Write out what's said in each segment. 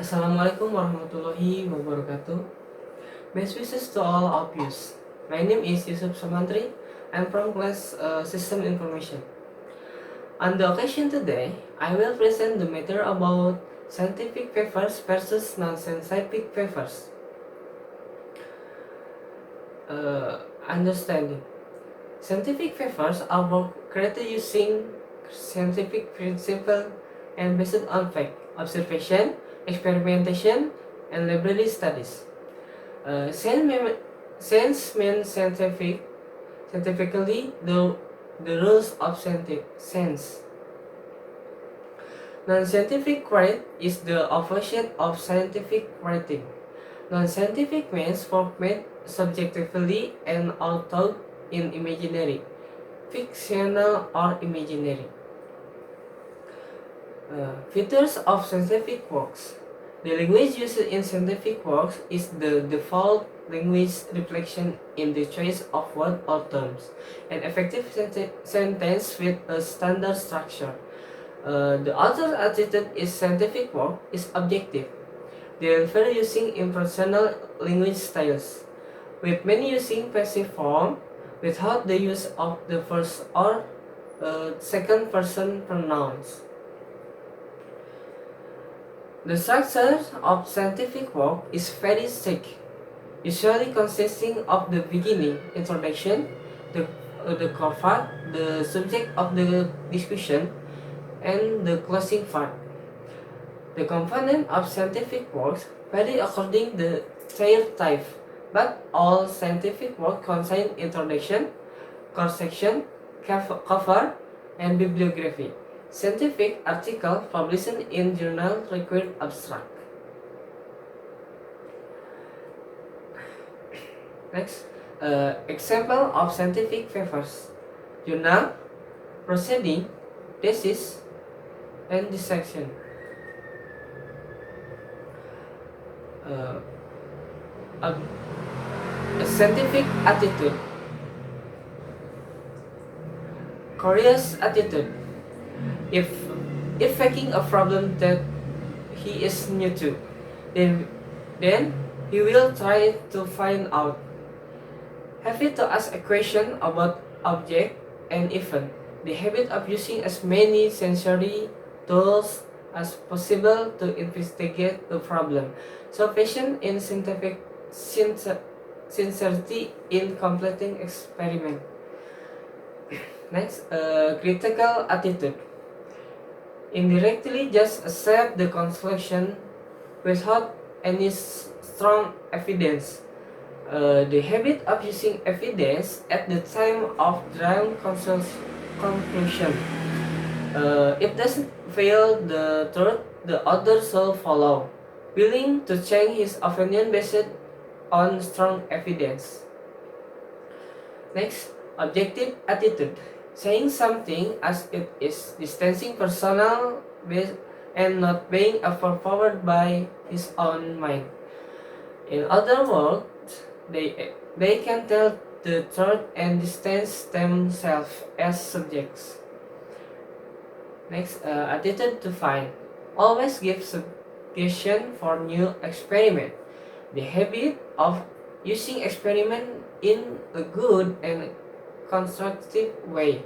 Assalamualaikum warahmatullahi wabarakatuh. Best wishes to all of you. My name is Yusuf Samantri. I'm from class System Information. On the occasion today, I will present the matter about scientific papers versus non-scientific papers. Understanding. Scientific papers are created using scientific principle and based on fact, observation, experimentation, and library studies. Science means scientifically the rules of science. Non-scientific writing is the opposite of scientific writing. Non-scientific means formed subjectively and although in imaginary, fictional or imaginary. Features of scientific works. The language used in scientific works is the default language reflection in the choice of word or terms, an effective sentence with a standard structure. The author's attitude is scientific work is objective. They refer using impersonal language styles, with many using passive form without the use of the first or second person pronouns. The structure of scientific work is very strict, usually consisting of the beginning, introduction, the core part, the subject of the discussion, and the closing part. The component of scientific works vary according to their type, but all scientific work contain introduction, core section, cover, and bibliography. Scientific article published in journal required abstract. Next, example of scientific papers: journal, proceeding, thesis, and dissection. A scientific attitude. Curious attitude. If faking a problem that he is new to, then he will try to find out. Happy to ask a question about object and event. The habit of using as many sensory tools as possible to investigate the problem. So patient in scientific sincerity in completing experiment. Next, critical attitude. Indirectly just accept the conclusion without any strong evidence. The habit of using evidence at the time of drawing conclusion. If doesn't fail the truth, the other shall follow, willing to change his opinion based on strong evidence. Next, objective attitude. Saying something as it is, distancing personal and not being overpowered by his own mind. In other words, they can tell the truth and distance themselves as subjects. Next, attitude to find. Always give suggestion for new experiment. The habit of using experiment in a good and constructive way.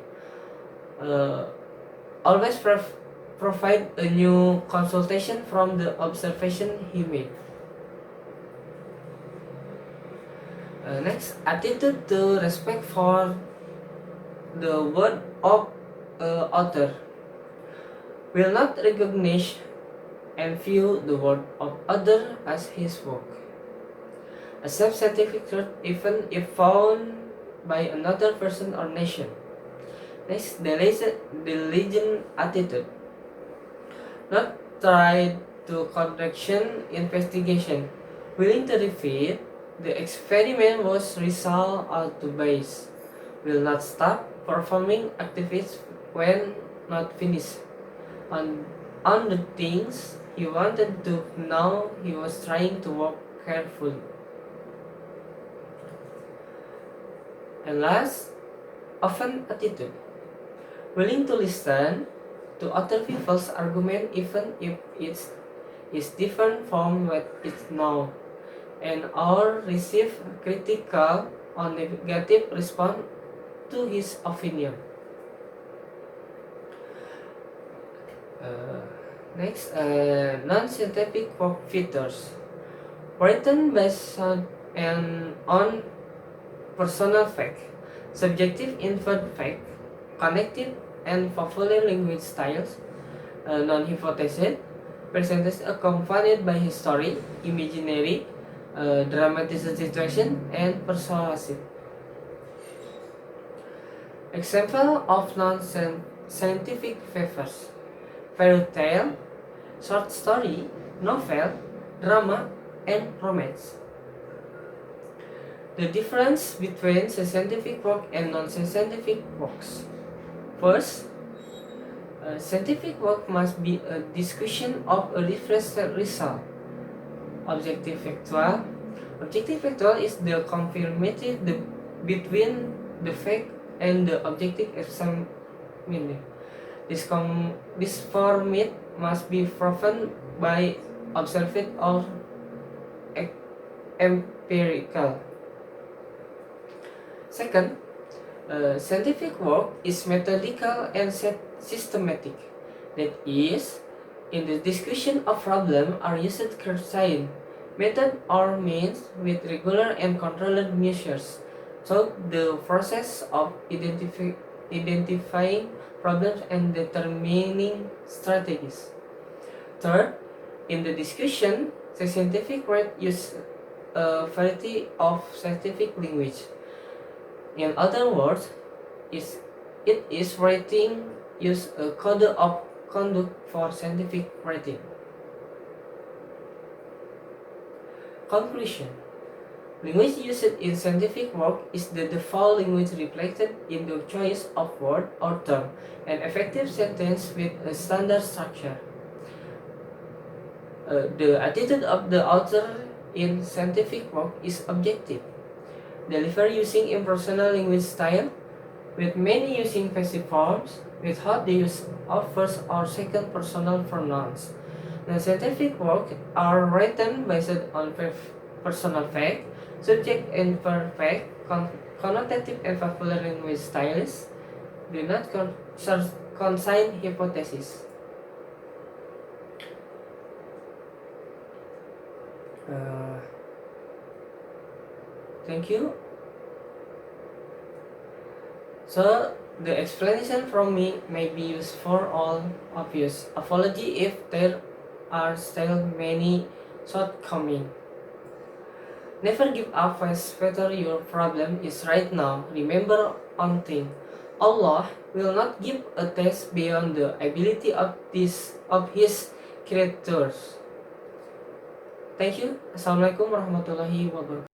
Always provide a new consultation from the observation he made. Next, attitude to respect for the word of author. Will not recognize and view the work of other as his work. Accept scientific truth even if found by another person or nation. Next, diligent attitude. Not try to conduction investigation. Willing to repeat the experiment was result or to base. Will not stop performing activities when not finished. On the things he wanted to know, he was trying to work carefully. And last, open attitude. Willing to listen to other people's argument even if is different from what is known, and or receive critical or negative response to his opinion. Next, non-scientific work features written based on personal fact, subjective inferred fact, connective and portfolio language styles, non-hypothesis, presented accompanied by history, imaginary, dramatized situation, and persuasive. Example of non-scientific papers: fairy tale, short story, novel, drama, and romance. The difference between scientific work and non-scientific works. First, scientific work must be a discussion of a reference result. Objective factual. Objective factual is the confirmation between the fact and the objective examined. This format must be proven by observed or empirical. Second, scientific work is methodical and systematic. That is, in the discussion of problem are used science, method or means with regular and controlled measures. So the process of identifying problems and determining strategies. Third, in the discussion, the scientific write use a variety of scientific language. In other words, it is writing use a code of conduct for scientific writing. Conclusion: language used in scientific work is the default language reflected in the choice of word or term, an effective sentence with a standard structure. The attitude of the author in scientific work is objective, delivered using impersonal language style, with many using passive forms, without the use of first or second personal pronouns. The scientific work are written based on personal fact, subject and verb fact, connotative and popular language styles, do not consign hypothesis. Thank you. So the explanation from me may be used for all obvious. Apology if there are still many shortcomings. Never give up whether your problem is right now. Remember one thing: Allah will not give a test beyond the ability of His creatures. Thank you. Assalamualaikum warahmatullahi wabarakatuh.